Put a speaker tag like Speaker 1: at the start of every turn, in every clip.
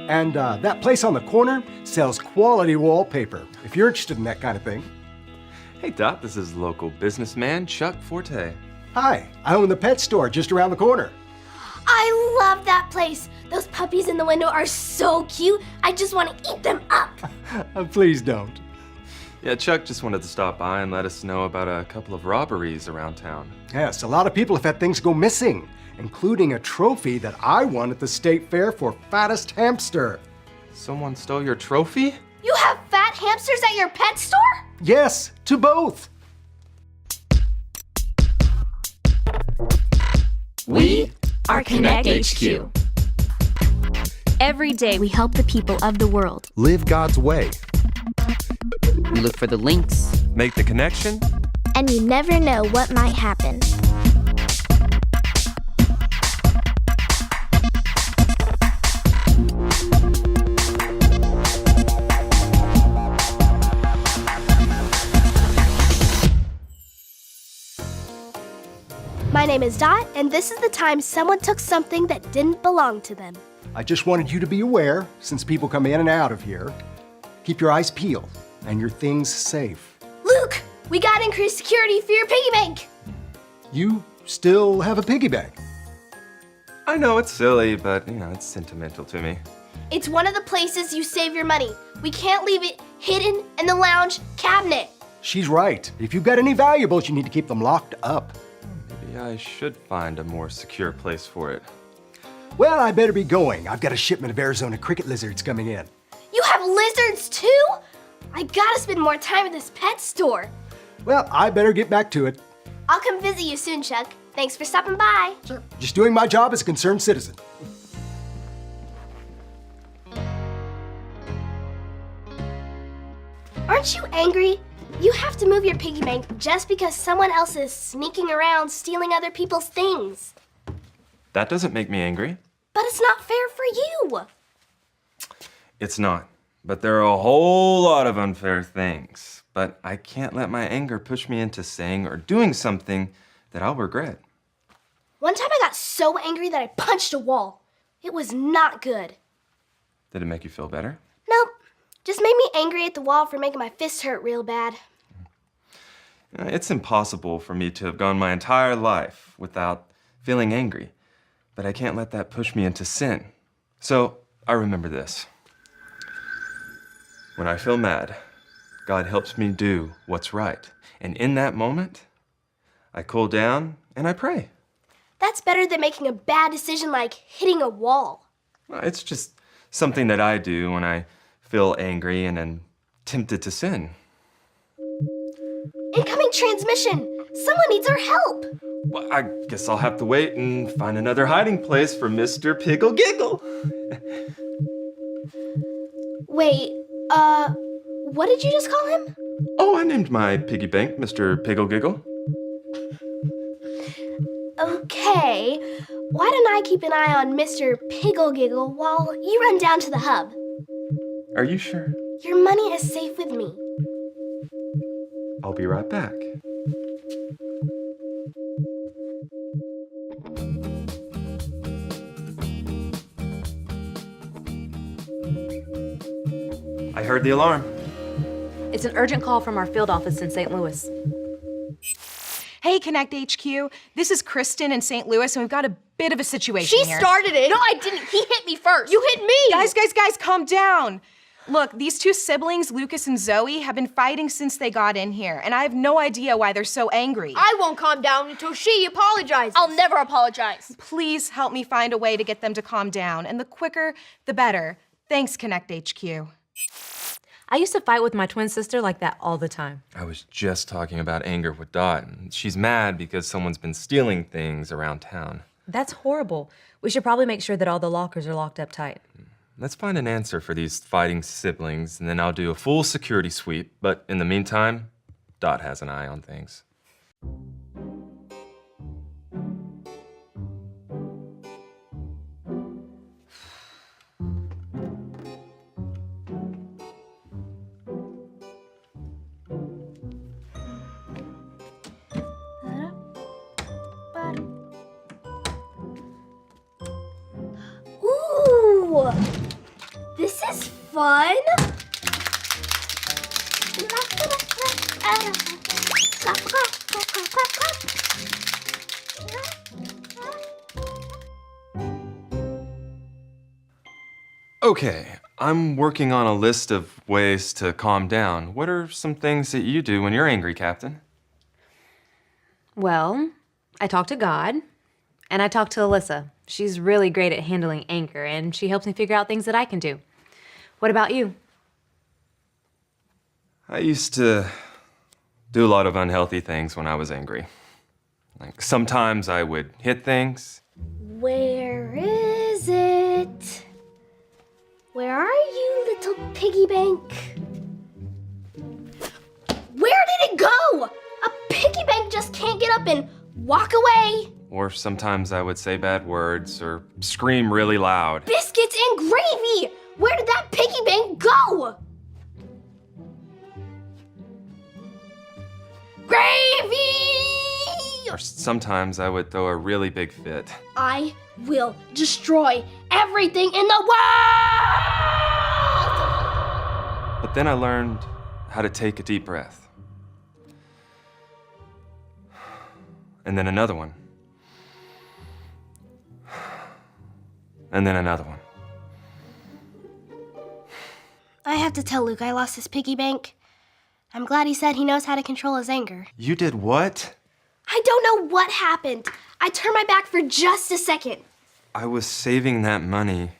Speaker 1: And that place on the corner sells quality wallpaper, if you're interested in that kind of thing.
Speaker 2: Hey, Dot, this is local businessman Chuck Forte.
Speaker 1: Hi, I own the pet store just around the corner.
Speaker 3: I love that place. Those puppies in the window are so cute. I just want to eat them up.
Speaker 1: Please don't.
Speaker 2: Yeah, Chuck just wanted to stop by and let us know about a couple of robberies around town.
Speaker 1: Yes, a lot of people have had things go missing, including a trophy that I won at the state fair for fattest hamster.
Speaker 2: Someone stole your trophy?
Speaker 3: You have fat hamsters at your pet store?
Speaker 1: Yes, to both.
Speaker 4: We are Connect HQ.
Speaker 5: Every day we help the people of the world.
Speaker 6: Live God's way.
Speaker 4: We look for the links.
Speaker 2: Make the connection?
Speaker 3: And you never know what might happen. My name is Dot, and this is the time someone took something that didn't belong to them.
Speaker 1: I just wanted you to be aware, since people come in and out of here. Keep your eyes peeled and your things safe.
Speaker 3: Luke, we got increased security for your piggy bank.
Speaker 1: You still have a piggy bank.
Speaker 2: I know it's silly, but it's sentimental to me.
Speaker 3: It's one of the places you save your money. We can't leave it hidden in the lounge cabinet.
Speaker 1: She's right. If you've got any valuables, you need to keep them locked up.
Speaker 2: Maybe I should find a more secure place for it.
Speaker 1: Well, I better be going. I've got a shipment of Arizona cricket lizards coming in.
Speaker 3: You have lizards too? I gotta spend more time at this pet store.
Speaker 1: Well, I better get back to it.
Speaker 3: I'll come visit you soon, Chuck. Thanks for stopping by.
Speaker 1: Just doing my job as a concerned citizen.
Speaker 3: Aren't you angry? You have to move your piggy bank just because someone else is sneaking around stealing other people's things.
Speaker 2: That doesn't make me angry.
Speaker 3: But it's not fair for you.
Speaker 2: It's not. But there are a whole lot of unfair things. But I can't let my anger push me into saying or doing something that I'll regret.
Speaker 3: One time I got so angry that I punched a wall. It was not good.
Speaker 2: Did it make you feel better?
Speaker 3: Nope. Just made me angry at the wall for making my fist hurt real bad.
Speaker 2: It's impossible for me to have gone my entire life without feeling angry. But I can't let that push me into sin. So I remember this. When I feel mad, God helps me do what's right. And in that moment, I cool down and I pray.
Speaker 3: That's better than making a bad decision like hitting a wall.
Speaker 2: It's just something that I do when I feel angry and am tempted to sin.
Speaker 3: Incoming transmission! Someone needs our help!
Speaker 2: Well, I guess I'll have to wait and find another hiding place for Mr. Piggle Giggle.
Speaker 3: Wait, what did you just call him?
Speaker 2: Oh, I named my piggy bank Mr. Piggle Giggle.
Speaker 3: Okay, why don't I keep an eye on Mr. Piggle Giggle while you run down to the hub?
Speaker 2: Are you sure?
Speaker 3: Your money is safe with me.
Speaker 2: I'll be right back. I heard the alarm.
Speaker 7: It's an urgent call from our field office in St. Louis.
Speaker 8: Hey, Connect HQ. This is Kristen in St. Louis, and we've got a bit of a situation
Speaker 3: She
Speaker 8: here.
Speaker 3: started it! No, I didn't! He hit me first! You hit me!
Speaker 8: Guys, calm down. Look, these two siblings, Lucas and Zoe, have been fighting since they got in here, and I have no idea why they're so angry.
Speaker 9: I won't calm down until she apologizes.
Speaker 3: I'll never apologize.
Speaker 8: Please help me find a way to get them to calm down, and the quicker, the better. Thanks, Connect HQ.
Speaker 7: I used to fight with my twin sister like that all the time.
Speaker 2: I was just talking about anger with Dot. She's mad because someone's been stealing things around town.
Speaker 7: That's horrible. We should probably make sure that all the lockers are locked up tight.
Speaker 2: Let's find an answer for these fighting siblings, and then I'll do a full security sweep. But in the meantime, Dot has an eye on things.
Speaker 3: Ooh! fun.
Speaker 2: Okay, I'm working on a list of ways to calm down. What are some things that you do when you're angry, Captain?
Speaker 7: Well, I talk to God, and I talk to Alyssa. She's really great at handling anger, and she helps me figure out things that I can do. What about you?
Speaker 2: I used to do a lot of unhealthy things when I was angry. Like sometimes I would hit things.
Speaker 3: Where is it? Where are you, little piggy bank? Where did it go? A piggy bank just can't get up and walk away.
Speaker 2: Or sometimes I would say bad words or scream really loud.
Speaker 3: Biscuits and gravy! Where did that piggy bank go? Gravy!
Speaker 2: Or sometimes I would throw a really big fit.
Speaker 3: I will destroy everything in the world!
Speaker 2: But then I learned how to take a deep breath. And then another one. And then another one.
Speaker 3: I have to tell Luke I lost his piggy bank. I'm glad he said he knows how to control his anger.
Speaker 2: You did what?
Speaker 3: I don't know what happened. I turned my back for just a second.
Speaker 2: I was saving that money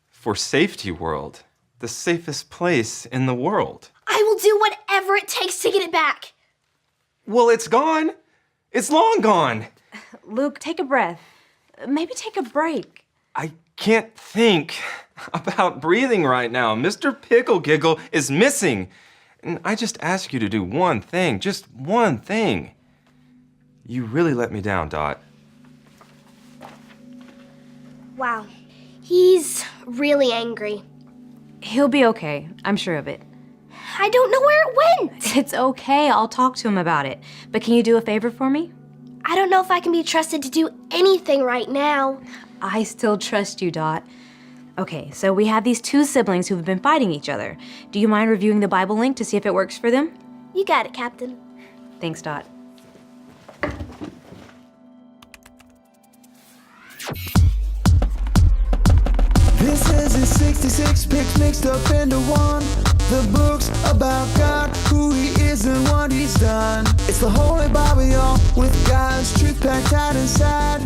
Speaker 2: for Safety World, the safest place in the world.
Speaker 3: I will do whatever it takes to get it back.
Speaker 2: Well, it's gone. It's long gone.
Speaker 7: Luke, take a breath. Maybe take a break.
Speaker 2: I can't think about breathing right now. Mr. Pickle Giggle is missing. And I just asked you to do one thing, just one thing. You really let me down, Dot.
Speaker 3: Wow. He's really angry.
Speaker 7: He'll be okay. I'm sure of it.
Speaker 3: I don't know where it went.
Speaker 7: It's okay. I'll talk to him about it. But can you do a favor for me?
Speaker 3: I don't know if I can be trusted to do anything right now.
Speaker 7: I still trust you, Dot. Okay, so we have these two siblings who have been fighting each other. Do you mind reviewing the Bible link to see if it works for them?
Speaker 3: You got it, Captain.
Speaker 7: Thanks, Dot.
Speaker 6: This is his 66 picks mixed up into one. The books about God, who he is and what he's done. It's the Holy Bible, y'all, with God's truth packed tight inside.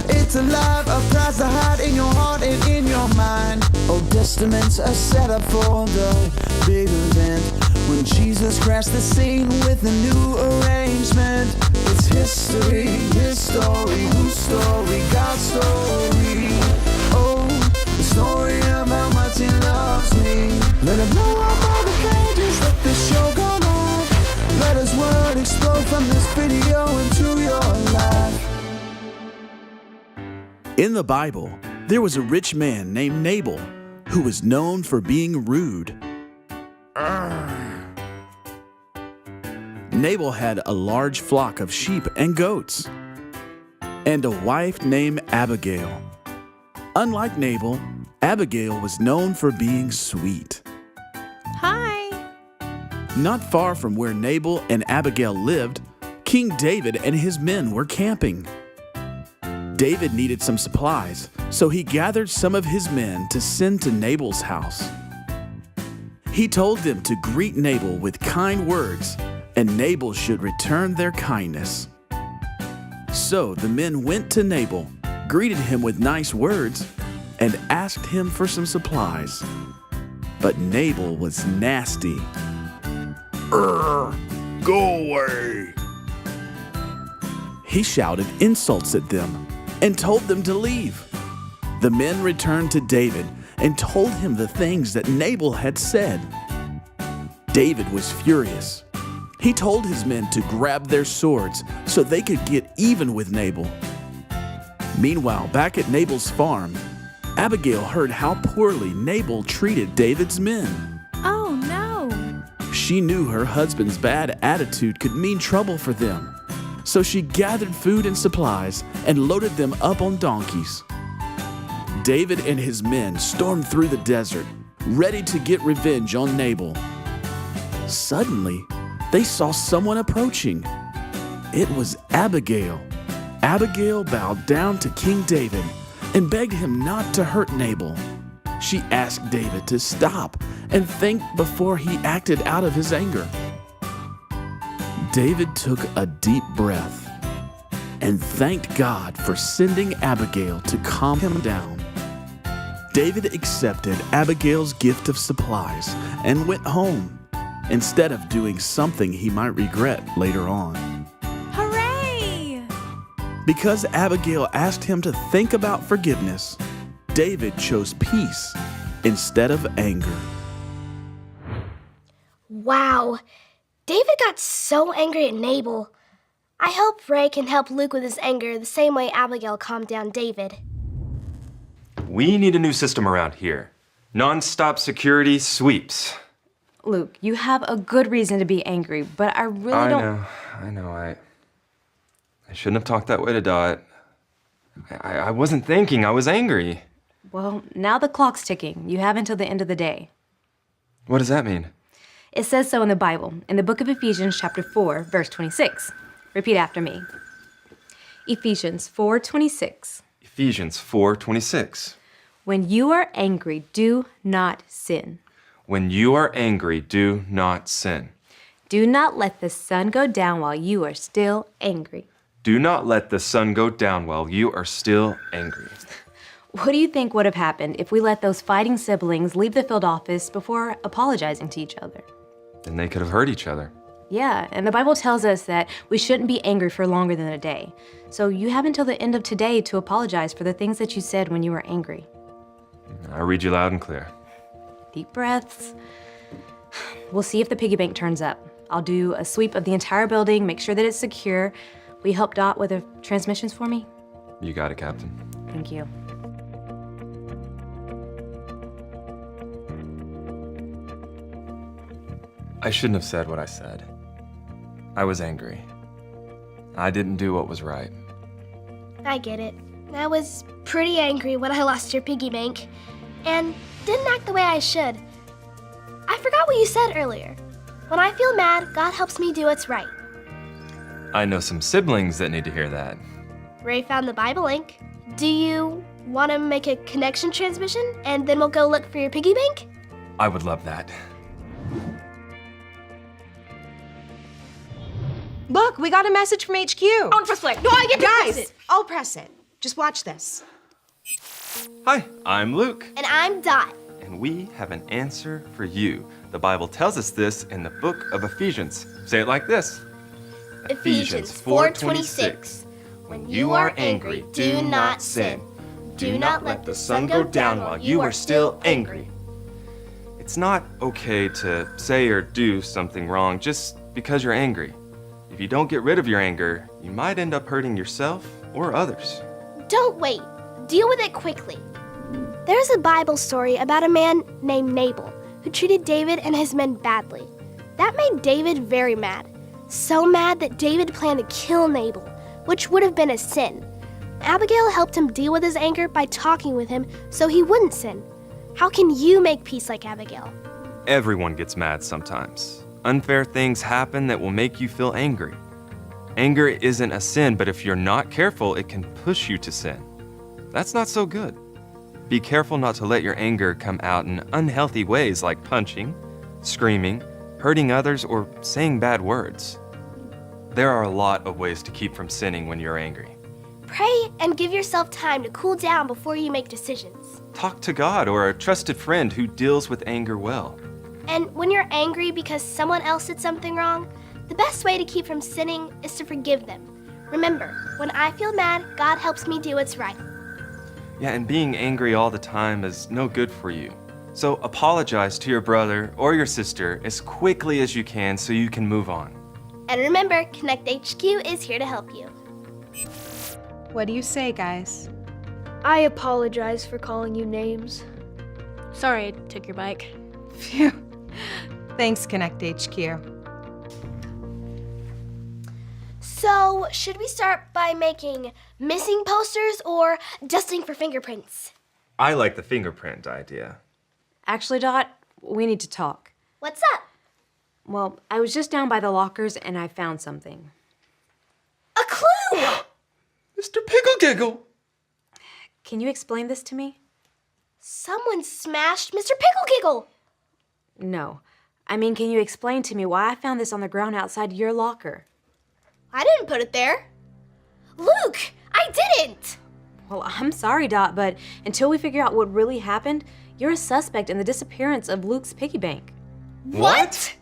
Speaker 6: It's alive, a prize to hide in your heart and in your mind. Old Testaments are set up for the big event when Jesus crashed the scene with a new arrangement. It's history, his story, whose story, God's story. Oh, the story of how much he loves me. Let him know I'm on the pages, let this show go live. Let his word explode from this video into your life.
Speaker 10: In the Bible, there was a rich man named Nabal who was known for being rude. Nabal had a large flock of sheep and goats, and a wife named Abigail. Unlike Nabal, Abigail was known for being sweet.
Speaker 8: Hi.
Speaker 10: Not far from where Nabal and Abigail lived, King David and his men were camping. David needed some supplies, so he gathered some of his men to send to Nabal's house. He told them to greet Nabal with kind words, and Nabal should return their kindness. So the men went to Nabal, greeted him with nice words, and asked him for some supplies. But Nabal was nasty. Go away! He shouted insults at them and told them to leave. The men returned to David and told him the things that Nabal had said. David was furious. He told his men to grab their swords so they could get even with Nabal. Meanwhile, back at Nabal's farm, Abigail heard how poorly Nabal treated David's men.
Speaker 5: Oh, no.
Speaker 10: She knew her husband's bad attitude could mean trouble for them. So she gathered food and supplies and loaded them up on donkeys. David and his men stormed through the desert, ready to get revenge on Nabal. Suddenly, they saw someone approaching. It was Abigail. Abigail bowed down to King David and begged him not to hurt Nabal. She asked David to stop and think before he acted out of his anger. David took a deep breath and thanked God for sending Abigail to calm him down. David accepted Abigail's gift of supplies and went home instead of doing something he might regret later on.
Speaker 5: Hooray!
Speaker 10: Because Abigail asked him to think about forgiveness, David chose peace instead of anger.
Speaker 3: Wow, David got so angry at Nabal. I hope Ray can help Luke with his anger the same way Abigail calmed down David.
Speaker 2: We need a new system around here. Non-stop security sweeps.
Speaker 7: Luke, you have a good reason to be angry, but I really don't...
Speaker 2: I know. I shouldn't have talked that way to Dot. I wasn't thinking, I was angry.
Speaker 7: Well, now the clock's ticking. You have until the end of the day.
Speaker 2: What does that mean?
Speaker 7: It says so in the Bible, in the book of Ephesians chapter 4, verse 26. Repeat after me. Ephesians 4:26.
Speaker 2: Ephesians 4:26.
Speaker 7: When you are angry, do not sin.
Speaker 2: When you are angry, do not sin.
Speaker 7: Do not let the sun go down while you are still angry.
Speaker 2: Do not let the sun go down while you are still angry.
Speaker 7: What do you think would have happened if we let those fighting siblings leave the field office before apologizing to each other?
Speaker 2: Then they could have hurt each other.
Speaker 7: Yeah, and the Bible tells us that we shouldn't be angry for longer than a day. So you have until the end of today to apologize for the things that you said when you were angry.
Speaker 2: I read you loud and clear.
Speaker 7: Deep breaths. We'll see if the piggy bank turns up. I'll do a sweep of the entire building, make sure that it's secure. Will you help Dot with the transmissions for me?
Speaker 2: You got it, Captain.
Speaker 7: Thank you.
Speaker 2: I shouldn't have said what I said. I was angry. I didn't do what was right.
Speaker 3: I get it. I was pretty angry when I lost your piggy bank and didn't act the way I should. I forgot what you said earlier. When I feel mad, God helps me do what's right.
Speaker 2: I know some siblings that need to hear that.
Speaker 3: Ray found the Bible link. Do you want to make a connection transmission and then we'll go look for your piggy bank?
Speaker 2: I would love that.
Speaker 8: Look, we got a message from HQ.
Speaker 9: I press play. No, I get to press
Speaker 8: Guys,
Speaker 9: it.
Speaker 8: I'll press it. Just watch this.
Speaker 2: Hi, I'm Luke.
Speaker 3: And I'm Dot.
Speaker 2: And we have an answer for you. The Bible tells us this in the book of Ephesians. Say it like this.
Speaker 3: Ephesians 4:26. When you are angry, do not sin. Do not let the sun go down while you are still angry.
Speaker 2: It's not okay to say or do something wrong just because you're angry. If you don't get rid of your anger, you might end up hurting yourself or others.
Speaker 3: Don't wait. Deal with it quickly. There's a Bible story about a man named Nabal who treated David and his men badly. That made David very mad. So mad that David planned to kill Nabal, which would have been a sin. Abigail helped him deal with his anger by talking with him so he wouldn't sin. How can you make peace like Abigail?
Speaker 2: Everyone gets mad sometimes. Unfair things happen that will make you feel angry. Anger isn't a sin, but if you're not careful, it can push you to sin. That's not so good. Be careful not to let your anger come out in unhealthy ways like punching, screaming, hurting others, or saying bad words. There are a lot of ways to keep from sinning when you're angry.
Speaker 3: Pray and give yourself time to cool down before you make decisions.
Speaker 2: Talk to God or a trusted friend who deals with anger well.
Speaker 3: And when you're angry because someone else did something wrong, the best way to keep from sinning is to forgive them. Remember, when I feel mad, God helps me do what's right.
Speaker 2: Yeah, and being angry all the time is no good for you. So apologize to your brother or your sister as quickly as you can so you can move on.
Speaker 3: And remember, Connect HQ is here to help you.
Speaker 8: What do you say, guys?
Speaker 9: I apologize for calling you names. Sorry I took your bike.
Speaker 8: Phew. Thanks, Connect HQ.
Speaker 3: So, should we start by making missing posters or dusting for fingerprints?
Speaker 2: I like the fingerprint idea.
Speaker 7: Actually, Dot, we need to talk.
Speaker 3: What's up?
Speaker 7: Well, I was just down by the lockers and I found something.
Speaker 3: A clue!
Speaker 2: Mr. Picklegiggle!
Speaker 7: Can you explain this to me?
Speaker 3: Someone smashed Mr. Picklegiggle!
Speaker 7: No. I mean, can you explain to me why I found this on the ground outside your locker?
Speaker 3: I didn't put it there. Luke, I didn't!
Speaker 7: Well, I'm sorry, Dot, but until we figure out what really happened, you're a suspect in the disappearance of Luke's piggy bank.
Speaker 2: What?